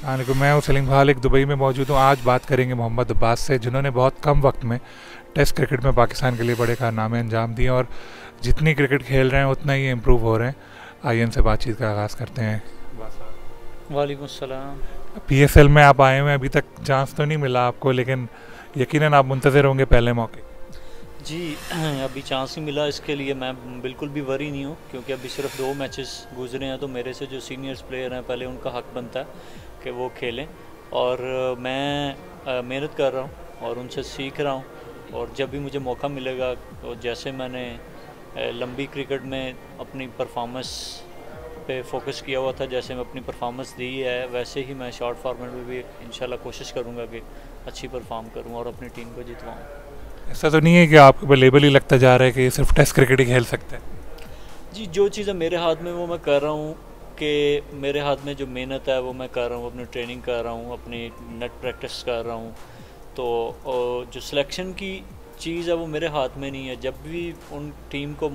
अस्सलामुअलैकुम, मैं हूं सलीम खालिक, दुबई में मौजूद हूं। आज बात करेंगे मोहम्मद अब्बास से, जिन्होंने बहुत कम वक्त में टेस्ट क्रिकेट में पाकिस्तान के लिए बड़े कारनामे अंजाम दिए और जितनी क्रिकेट खेल रहे हैं उतना ही इम्प्रूव हो रहे हैं। आइए इनसे बातचीत का आगाज़ करते हैं। वालेकुम सलाम। पीएसएल में आप आए हुए हैं, अभी तक चांस तो नहीं मिला आपको, लेकिन यकीनन आप मुंतज़िर होंगे पहले मौके। जी अभी चांस नहीं मिला, इसके लिए मैं बिल्कुल भी वरी नहीं हूँ, क्योंकि अभी सिर्फ 2 मैचेस गुजरे हैं, तो मेरे से जो सीनियर्स प्लेयर हैं पहले उनका हक बनता है कि वो खेलें। और मैं मेहनत कर रहा हूँ और उनसे सीख रहा हूँ। और जब भी मुझे मौका मिलेगा, तो जैसे मैंने लंबी क्रिकेट में अपनी परफॉर्मेंस पे फोकस किया हुआ था, जैसे मैं अपनी परफॉर्मेंस दी है, वैसे ही मैं शॉर्ट फॉर्मेट में भी इंशाल्लाह कोशिश करूँगा कि अच्छी परफॉर्म करूँ और अपनी टीम को जितवाऊँ। ऐसा तो नहीं है कि आपके ऊपर लेबल ही लगता जा रहा है कि ये सिर्फ टेस्ट क्रिकेट ही खेल सकते हैं? जी, जो चीज़ें मेरे हाथ में वो मैं कर रहा हूँ, कि मेरे हाथ में जो मेहनत है वो मैं कर रहा हूँ, अपनी ट्रेनिंग कर रहा हूँ, अपनी नेट प्रैक्टिस कर रहा हूँ। तो जो सिलेक्शन की चीज़ है वो मेरे हाथ में नहीं है। जब भी उन टीम को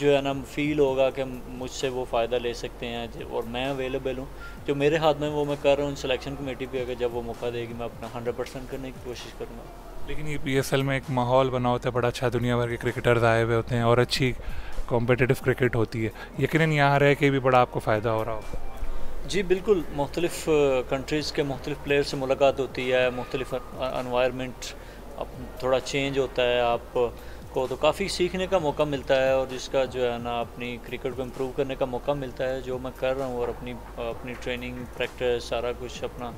जो है ना फील होगा कि मुझसे वो फ़ायदा ले सकते हैं और मैं अवेलेबल हूँ, जो मेरे हाथ में वो मैं कर रहा हूँ। सिलेक्शन कमेटी पे अगर जब वो मौका देगी, मैं अपना 100% करने की कोशिश करूँगा। लेकिन ये पीएसएल में एक माहौल बना होता है बड़ा अच्छा, दुनिया भर के क्रिकेटर्स आए हुए होते हैं और अच्छी कॉम्पिटिटिव क्रिकेट होती है। यकीनन यहाँ रह के भी बड़ा आपको फ़ायदा हो रहा होगा। जी बिल्कुल, मुख्तलिफ़ कंट्रीज़ के मुख्तलिफ़ प्लेयर से मुलाकात होती है, मुख्तलिफ़ एनवायरनमेंट अब थोड़ा चेंज होता है आपको, तो काफ़ी सीखने का मौका मिलता है और जिसका जो है ना अपनी क्रिकेट को इम्प्रूव करने का मौका मिलता है, जो मैं कर रहा हूँ। और अपनी ट्रेनिंग प्रैक्टिस सारा कुछ अपना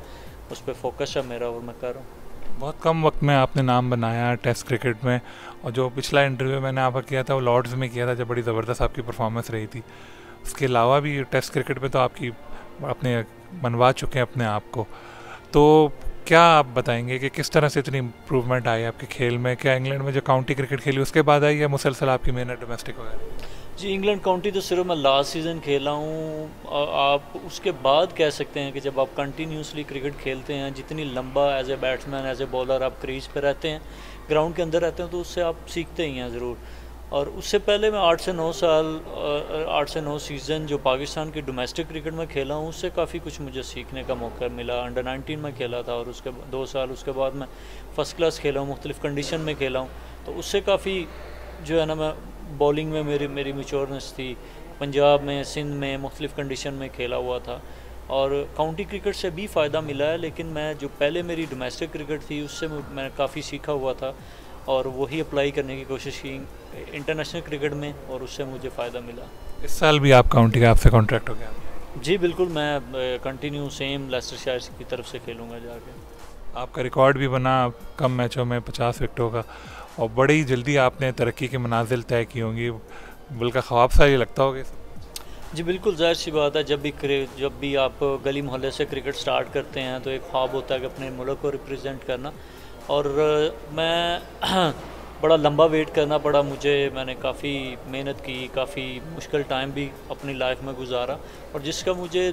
उस पर फोकस है मेरा, और मैं कर रहा हूँ। बहुत कम वक्त में आपने नाम बनाया टेस्ट क्रिकेट में, और जो पिछला इंटरव्यू मैंने आपका किया था वो लॉर्ड्स में किया था, जब बड़ी ज़बरदस्त आपकी परफॉर्मेंस रही थी। उसके अलावा भी टेस्ट क्रिकेट में तो आपकी अपने मनवा चुके हैं अपने आप को। तो क्या आप बताएंगे कि किस तरह से इतनी इम्प्रूवमेंट आई आपके खेल में? क्या इंग्लैंड में जो काउंटी क्रिकेट खेली उसके बाद आई, या मुसलसल आपकी मेहनत डोमेस्टिक वगैरह? जी, इंग्लैंड काउंटी तो सिर्फ मैं लास्ट सीज़न खेला हूँ। आप उसके बाद कह सकते हैं कि जब आप कंटिन्यूसली क्रिकेट खेलते हैं, जितनी लंबा as a batsman as a bowler आप क्रीज पे रहते हैं, ग्राउंड के अंदर रहते हैं, तो उससे आप सीखते ही हैं ज़रूर। और उससे पहले मैं 8 से 9 साल 8 से 9 सीज़न जो पाकिस्तान की डोमेस्टिक क्रिकेट में खेला हूँ, उससे काफ़ी कुछ मुझे सीखने का मौका मिला। अंडर 19 में खेला था और उसके 2 साल उसके बाद मैं फ़र्स्ट क्लास खेला हूँ, मुख्तलिफ़ कंडीशन में खेला हूँ। तो उससे काफ़ी जो है ना, मैं बॉलिंग में मेरी मैच्योरनेस थी। पंजाब में, सिंध में मुख्तलिफ़ कंडीशन में खेला हुआ था और काउंटी क्रिकेट से भी फ़ायदा मिला है। लेकिन मैं जो पहले मेरी डोमेस्टिक क्रिकेट थी, उससे मैं काफ़ी सीखा हुआ था और वही अप्लाई करने की कोशिश की इंटरनेशनल क्रिकेट में, और उससे मुझे फ़ायदा मिला। इस साल भी आप काउंटी का आपसे कॉन्ट्रैक्ट हो गया? जी बिल्कुल, मैं कंटिन्यू सेम लेस्टरशायर की तरफ से खेलूँगा जाके। आपका रिकॉर्ड भी बना कम मैचों में 50 विकेटों का, और बड़ी जल्दी आपने तरक्की की मनाजिल तय की होंगी। बल्कि ख्वाब सा ये लगता होगा। जी बिल्कुल, ज़ाहिर सी बात है, जब भी आप गली मोहल्ले से क्रिकेट स्टार्ट करते हैं तो एक ख्वाब होता है कि अपने मुल्क को रिप्रेजेंट करना। और मैं बड़ा लंबा वेट करना पड़ा मुझे। मैंने काफ़ी मेहनत की, काफ़ी मुश्किल टाइम भी अपनी लाइफ में गुजारा, और जिसका मुझे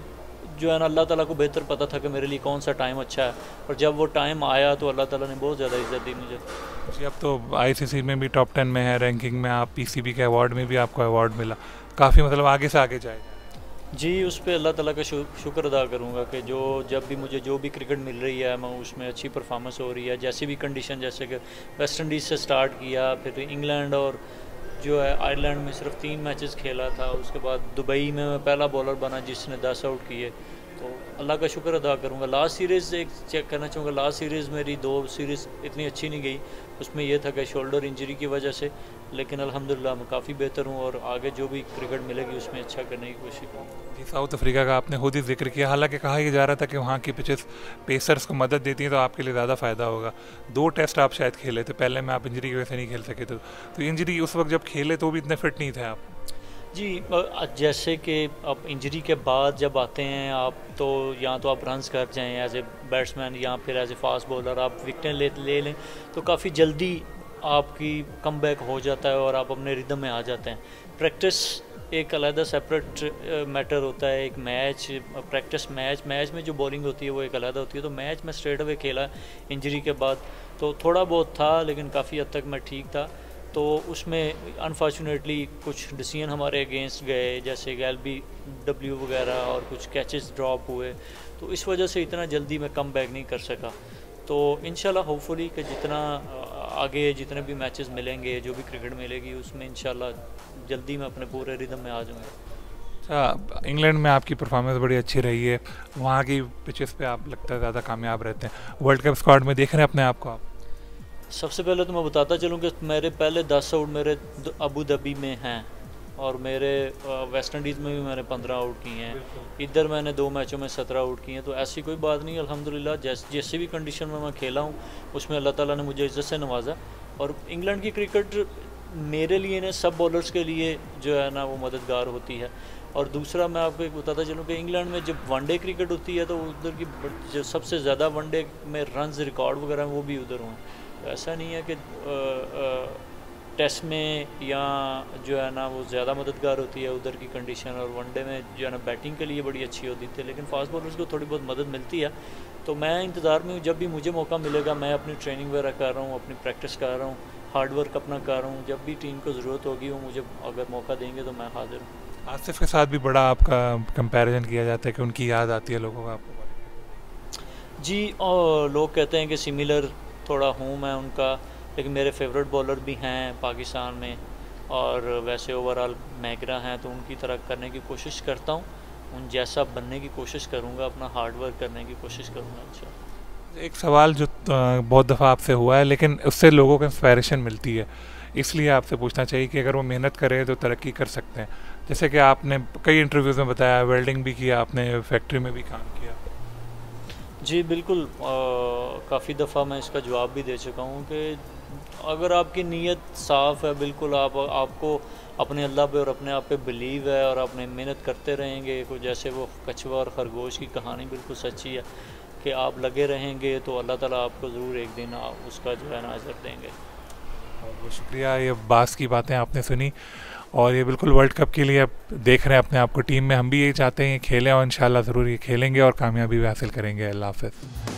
जो है ना अल्लाह ताला को बेहतर पता था कि मेरे लिए कौन सा टाइम अच्छा है। और जब वो टाइम आया तो अल्लाह ताला ने बहुत ज़्यादा इज़्ज़त दी मुझे। जी, अब तो आईसीसी में भी टॉप 10 में है रैंकिंग में, आप पीसीबी के अवार्ड में भी आपको अवार्ड मिला, काफ़ी मतलब आगे से आगे जाएगा। जी, उस पे अल्लाह ताला का शुक्र अदा करूँगा कि जब भी मुझे जो भी क्रिकेट मिल रही है, मैं उसमें अच्छी परफॉर्मेंस हो रही है। जैसी भी कंडीशन, जैसे कि वेस्ट इंडीज़ से स्टार्ट किया, फिर इंग्लैंड और जो है आयरलैंड में सिर्फ 3 मैचेस खेला था। उसके बाद दुबई में मैं पहला बॉलर बना जिसने 10 आउट किए, तो अल्लाह का शुक्र अदा करूँगा। लास्ट सीरीज़ एक चेक करना चाहूँगा, लास्ट सीरीज़ मेरी 2 सीरीज़ इतनी अच्छी नहीं गई। उसमें यह था कि शोल्डर इंजरी की वजह से, लेकिन अल्हम्दुलिल्लाह मैं काफ़ी बेहतर हूँ और आगे जो भी क्रिकेट मिलेगी उसमें अच्छा करने की कोशिश करूँगा। जी, साउथ अफ्रीका का आपने खुद ही जिक्र किया, हालांकि कहा यह जा रहा था कि वहाँ की पिचेस पेसर्स को मदद देती हैं तो आपके लिए ज़्यादा फ़ायदा होगा। 2 टेस्ट आप शायद खेले थे, पहले में आप इंजरी की वजह से नहीं खेल सके थे, तो इंजरी उस वक्त जब खेले तो भी इतने फिट नहीं थे आप? जी, जैसे कि आप इंजरी के बाद जब आते हैं आप, तो या तो आप रन्स कर जाएँ एज ए बैट्समैन, या फिर एज ए फास्ट बॉलर आप विकेटें ले लें, तो काफ़ी जल्दी आपकी कमबैक हो जाता है और आप अपने रिदम में आ जाते हैं। प्रैक्टिस एक अलग सेपरेट मैटर होता है। एक मैच प्रैक्टिस मैच में जो बॉलिंग होती है वो एक अलग होती है। तो मैच में स्ट्रेट अवे खेला इंजरी के बाद, तो थोड़ा बहुत था लेकिन काफ़ी हद तक मैं ठीक था। तो उसमें अनफॉर्चुनेटली कुछ डिसीजन हमारे अगेंस्ट गए, जैसे LBW वगैरह और कुछ कैचेस ड्रॉप हुए, तो इस वजह से इतना जल्दी मैं कम बैक नहीं कर सका। तो इंशाल्लाह होपफुली कि जितना आगे जितने भी मैचेस मिलेंगे, जो भी क्रिकेट मिलेगी, उसमें इंशाल्लाह जल्दी मैं अपने पूरे रिदम में आ जाऊँगा। अच्छा, इंग्लैंड में आपकी परफॉर्मेंस बड़ी अच्छी रही है, वहाँ की पिचेस पे आप लगता है ज़्यादा कामयाब रहते हैं। वर्ल्ड कप स्क्वाड में देख रहे हैं अपने आप को आप? सबसे पहले तो मैं बताता चलूँ कि मेरे पहले 10 आउट मेरे अबू धाबी में हैं, और मेरे वेस्ट इंडीज़ में भी मैंने 15 आउट किए हैं। इधर मैंने 2 मैचों में 17 आउट किए हैं। तो ऐसी कोई बात नहीं, अल्हम्दुलिल्लाह जैसी भी कंडीशन में मैं खेला हूँ उसमें अल्लाह ताला ने मुझे इज़्ज़त से नवाजा। और इंग्लैंड की क्रिकेट मेरे लिए ने सब बॉलर्स के लिए जो है ना वो मददगार होती है। और दूसरा मैं आपको एक बताता चलूँ कि इंग्लैंड में जब वनडे क्रिकेट होती है तो उधर की जो सबसे ज़्यादा वनडे में रन्स रिकॉर्ड वगैरह वो भी उधर हुए। तो ऐसा नहीं है कि टेस्ट में या जो है ना वो ज़्यादा मददगार होती है उधर की कंडीशन, और वनडे में जो है ना बैटिंग के लिए बड़ी अच्छी होती थी, लेकिन फास्ट बॉलर्स को थोड़ी बहुत मदद मिलती है। तो मैं इंतज़ार में हूँ, जब भी मुझे मौका मिलेगा मैं अपनी ट्रेनिंग वगैरह कर रहा हूँ, अपनी प्रैक्टिस कर रहा हूँ, हार्ड वर्क अपना कर रहा हूँ। जब भी टीम को ज़रूरत होगी वो मुझे अगर मौका देंगे तो मैं हाजिर हूँ। आसिफ के साथ भी बड़ा आपका कंपैरिजन किया जाता है कि उनकी याद आती है लोगों को आपको? जी, और लोग कहते हैं कि सिमिलर थोड़ा हूँ मैं उनका, लेकिन मेरे फेवरेट बॉलर भी हैं पाकिस्तान में, और वैसे ओवरऑल मैगरा हैं, तो उनकी तरह करने की कोशिश करता हूँ, उन जैसा बनने की कोशिश करूँगा, अपना हार्ड वर्क करने की कोशिश करूँगा इंशाल्लाह। एक सवाल जो बहुत दफ़ा आपसे हुआ है लेकिन उससे लोगों को इंस्पायरेशन मिलती है, इसलिए आपसे पूछना चाहिए कि अगर वो मेहनत करे तो तरक्की कर सकते हैं। जैसे कि आपने कई इंटरव्यूज़ में बताया, वेल्डिंग भी किया आपने, फैक्ट्री में भी काम किया। जी बिल्कुल, काफ़ी दफ़ा मैं इसका जवाब भी दे चुका हूँ कि अगर आपकी नीयत साफ़ है, बिल्कुल आपको अपने अल्लाह पे और अपने आप पे बिलीव है और आपने मेहनत करते रहेंगे, कुछ जैसे वो कछुआ और खरगोश की कहानी बिल्कुल सच्ची है कि आप लगे रहेंगे तो अल्लाह ताला आपको ज़रूर एक दिन उसका जो है ना अजर देंगे। बहुत बहुत शुक्रिया, ये बास की बातें आपने सुनी, और ये बिल्कुल वर्ल्ड कप के लिए अब देख रहे हैं अपने आप को टीम में। हम भी यही चाहते हैं खेलें और इंशाल्लाह ज़रूर ये खेलेंगे और कामयाबी भी हासिल करेंगे। अल्लाह हाफ़िज़।